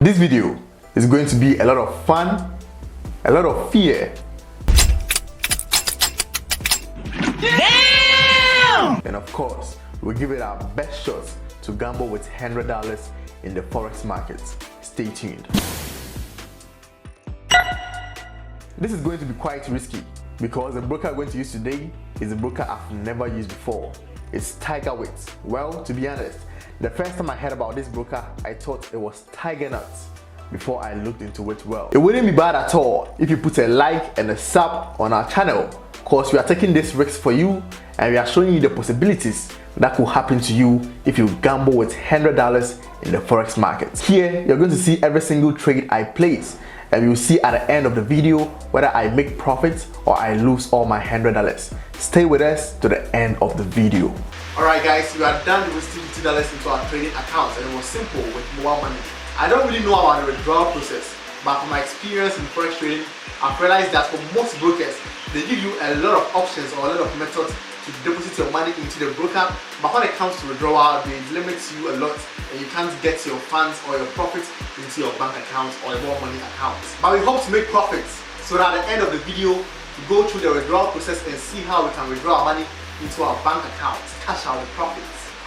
This video is going to be a lot of fun, a lot of fear, Damn! and of course, we'll give it our best shots to gamble with $100 in the Forex markets. Stay tuned. This is going to be quite risky because the broker I'm going to use today is a broker I've never used before. It's Tiger Wits. Well, to be honest, the first time I heard about this broker, I thought it was Tiger Nuts before I looked into it well. It wouldn't be bad at all if you put a like and a sub on our channel, because we are taking this risk for you and we are showing you the possibilities that could happen to you if you gamble with $100 in the Forex markets. Here, you're going to see every single trade I place, and you'll see at the end of the video whether I make profits or I lose all my $100. Stay with us to the end of the video. Alright guys, we are done with $50 into our trading accounts, and it was simple with mobile money. I don't really know about the withdrawal process, but from my experience in Forex trading, I've realized that for most brokers, they give you a lot of options or a lot of methods to deposit your money into the broker, but when it comes to withdrawal, they limit you a lot and you can't get your funds or your profits into your bank accounts or your more money accounts. But we hope to make profits, so that at the end of the video, we go through the withdrawal process and see how we can withdraw our money into our bank accounts, cash out the profits.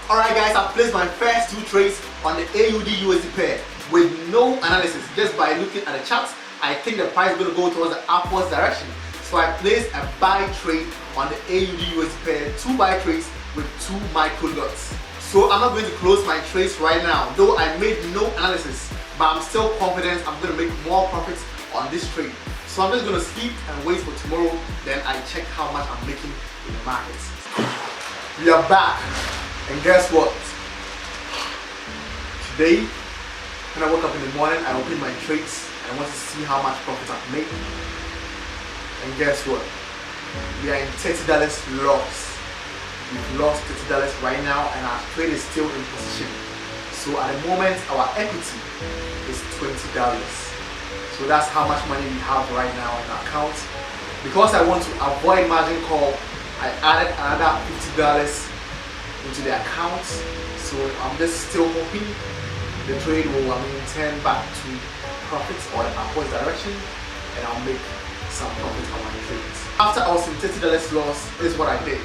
Alright guys, I've placed my first two trades on the AUD-USD pair with no analysis. Just by looking at the charts, I think the price is going to go towards the upwards direction. So I placed a buy trade on the AUD-USD pair, two buy trades with two micro lots. So I'm not going to close my trades right now, though I made no analysis, but I'm still confident I'm going to make more profits on this trade. So I'm just going to sleep and wait for tomorrow, then I check how much I'm making in the markets. We are back, and guess what? Today, when I woke up in the morning, I opened my trades and I want to see how much profit I've made. And guess what? We are in $30 loss. We've lost $30 right now, and our trade is still in position. So at the moment, our equity is $20. So that's how much money we have right now in our account. Because I want to avoid margin call, I added another $50 into the account. So I'm just still hoping the trade will turn back to profits or the upwards direction, and I'll make some profit on my trades. After I was in $30 loss, this is what I did.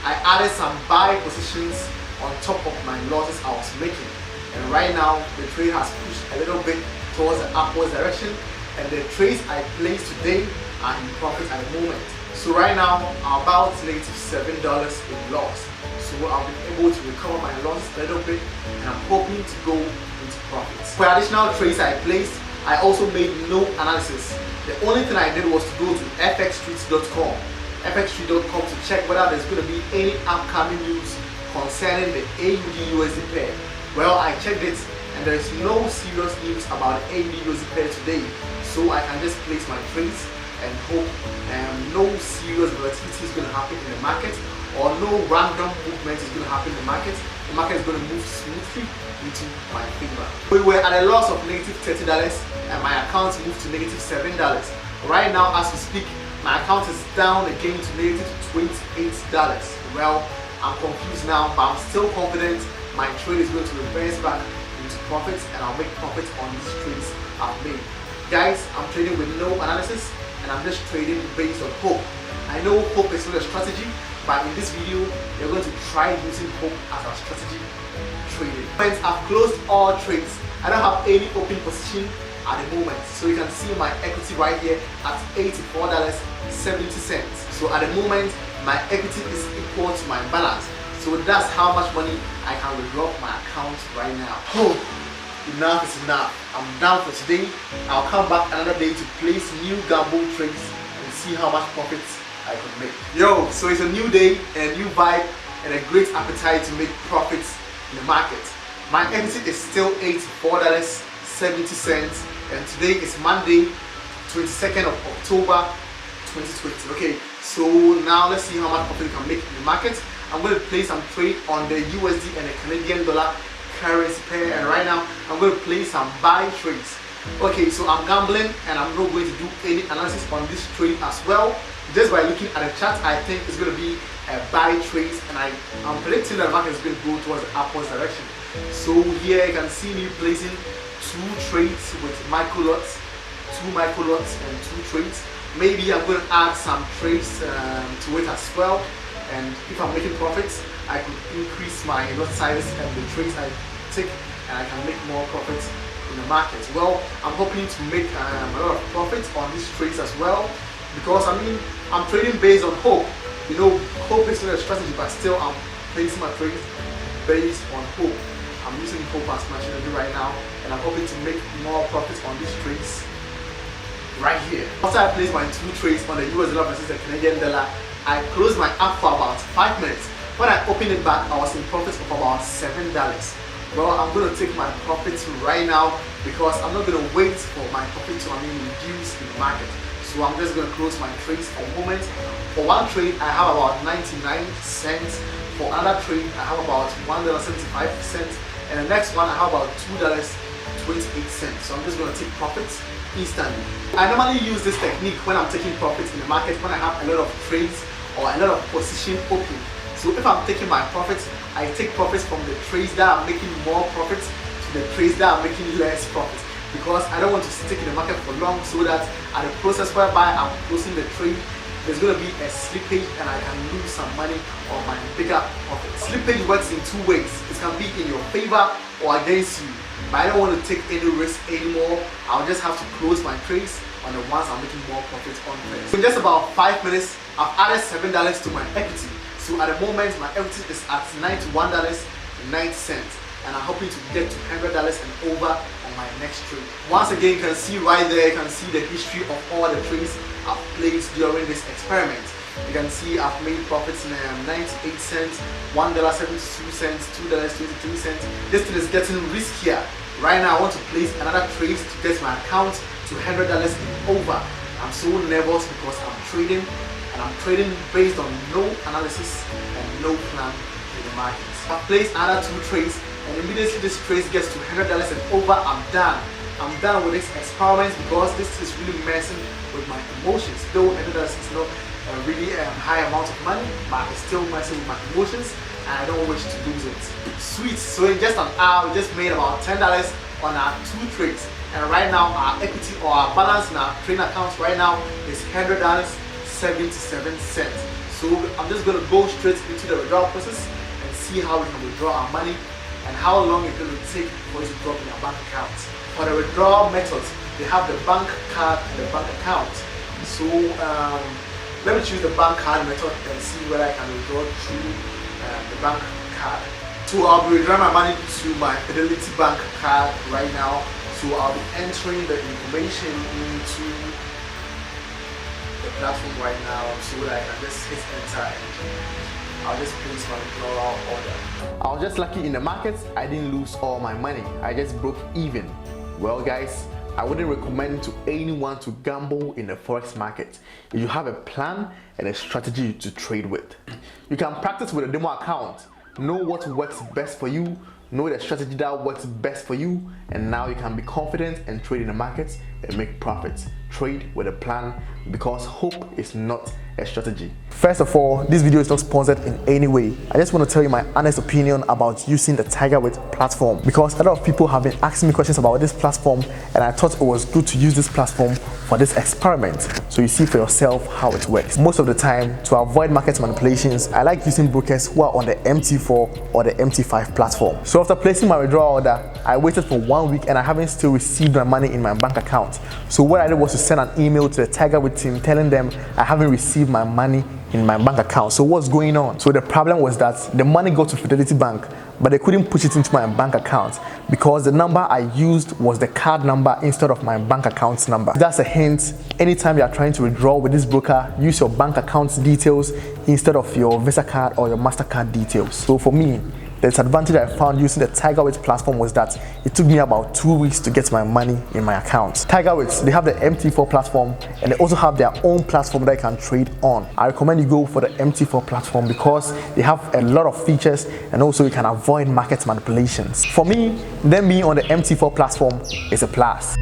I added some buy positions on top of my losses I was making, and right now the trade has pushed a little bit towards the upwards direction, and the trades I placed today are in profit at the moment. So right now I'm about -$7 in loss. So I've been able to recover my losses a little bit, and I'm hoping to go into profits. For additional trades I placed, I also made no analysis. The only thing I did was to go to fxstreets.com to check whether there's going to be any upcoming news concerning the AUD-USD pair. Well, I checked it, and there is no serious news about the AUD-USD pair today, so I can just place my trades and hope no serious volatility is going to happen in the market, or no random movement is going to happen in the market. The market is going to move smoothly into my favor. We were at a loss of -$30 and my account moved to -$7. Right now as we speak, my account is down again to -$28. Well, I'm confused now, but I'm still confident my trade is going to reverse back into profits, and I'll make profits on these trades I've made. Guys, I'm trading with no analysis, and I'm just trading based on hope. I know hope is not a strategy, but in this video, we're going to try using hope as our strategy trading. Friends, I've closed all trades. I don't have any open position at the moment, so you can see my equity right here at $84.70. So at the moment, my equity is equal to my balance. So that's how much money I can withdraw from my account right now. Oh, enough is enough. I'm done for today. I'll come back another day to place new gamble trades and see how much profits I could make. Yo, so it's a new day and a new vibe and a great appetite to make profits in the market. My equity is still $84.70, and today is Monday, 22nd of October 2020. Okay, so now let's see how much profit we can make in the market. I'm going to place some trade on the USD and the Canadian dollar currency pair, and right now I'm going to place some buy trades. Okay, so I'm gambling and I'm not going to do any analysis on this trade as well. Just by looking at the chart, I think it's going to be a buy trade, and I'm predicting that the market is going to go towards the upwards direction. So here you can see me placing trades with micro lots, 2 micro lots and 2 trades. Maybe I'm going to add some trades to it as well, and if I'm making profits, I could increase my lot sizes and the trades I take, and I can make more profits in the market. Well, I'm hoping to make a lot of profits on these trades as well, because I mean, I'm trading based on hope. You know, hope is not a strategy, but still I'm placing my trades based on hope. I'm using hope as my strategy right now, and I'm hoping to make more profits on these trades right here. After I placed my 2 trades on the US dollar versus the Canadian dollar, I closed my app for about 5 minutes. When I opened it back, I was in profits of about $7. Well, I'm going to take my profits right now, because I'm not going to wait for my profit to reduce in the market. So I'm just going to close my trades for a moment. For one trade, I have about 99 cents. For another trade, I have about $1.75, and the next one I have about $2.28. So I'm just going to take profits instantly. I normally use this technique when I'm taking profits in the market, when I have a lot of trades or a lot of position open. So if I'm taking my profits, I take profits from the trades that are making more profits to the trades that are making less profits, because I don't want to stick in the market for long, so that at the process whereby I'm closing the trade, there's going to be a slippage and I can lose some money on my bigger profit. Slippage works in 2 ways. It can be in your favor or against you, but I don't want to take any risk anymore. I'll just have to close my trades on the ones I'm making more profits on first. So in just about 5 minutes, I've added $7 to my equity. So at the moment, my equity is at $91.90, and I'm hoping to get to $100 and over on my next trade. Once again, you can see right there, you can see the history of all the trades I've placed during this experiment. You can see I've made profits in 98 cents, $1.72, $2.23. This thing is getting riskier. Right now, I want to place another trade to get my account to $100 and over. I'm so nervous because I'm trading, and I'm trading based on no analysis and no plan in the market. I've placed another 2 trades, and immediately this trade gets to $100 and over, I'm done. I'm done with this experiment, because this is really messing with my emotions. Though $100 is not a really high amount of money, but it's still messing with my emotions, and I don't wish to lose it. Sweet. So in just an hour, we just made about $10 on our 2 trades, and right now our equity or our balance in our trading accounts right now is $100.77. So I'm just going to go straight into the withdrawal process and see how we can withdraw our money, and how long it's going to take for it to drop in our bank account. For the withdrawal methods, they have the bank card and the bank account. So let me choose the bank card method and see whether I can withdraw through the bank card. So I'll be withdrawing my money to my Fidelity Bank card right now. So I'll be entering the information into the platform right now, so that I can just hit enter and I'll just place my withdrawal order. I was just lucky in the market. I didn't lose all my money. I just broke even. Well guys, I wouldn't recommend to anyone to gamble in the Forex market if you have a plan and a strategy to trade with. You can practice with a demo account, know what works best for you, know the strategy that works best for you, and now you can be confident and trade in the markets and make profits. Trade with a plan, because hope is not a strategy. First of all, this video is not sponsored in any way. I just want to tell you my honest opinion about using the TigerWeight platform, because a lot of people have been asking me questions about this platform, and I thought it was good to use this platform for this experiment, so you see for yourself how it works. Most of the time, to avoid market manipulations, I like using brokers who are on the MT4 or the MT5 platform. So after placing my withdrawal order, I waited for 1 week and I haven't still received my money in my bank account. So what I did was to send an email to the TigerWeight team telling them I haven't received my money in my bank account. So what's going on? So the problem was that the money got to Fidelity Bank, but they couldn't push it into my bank account because the number I used was the card number instead of my bank account number. That's a hint. Anytime you are trying to withdraw with this broker, use your bank account details instead of your Visa card or your MasterCard details. So for me, the disadvantage I found using the TigerWeight platform was that it took me about 2 weeks to get my money in my account. TigerWeight, they have the MT4 platform and they also have their own platform that you can trade on. I recommend you go for the MT4 platform because they have a lot of features and also you can avoid market manipulations. For me, them being on the MT4 platform is a plus.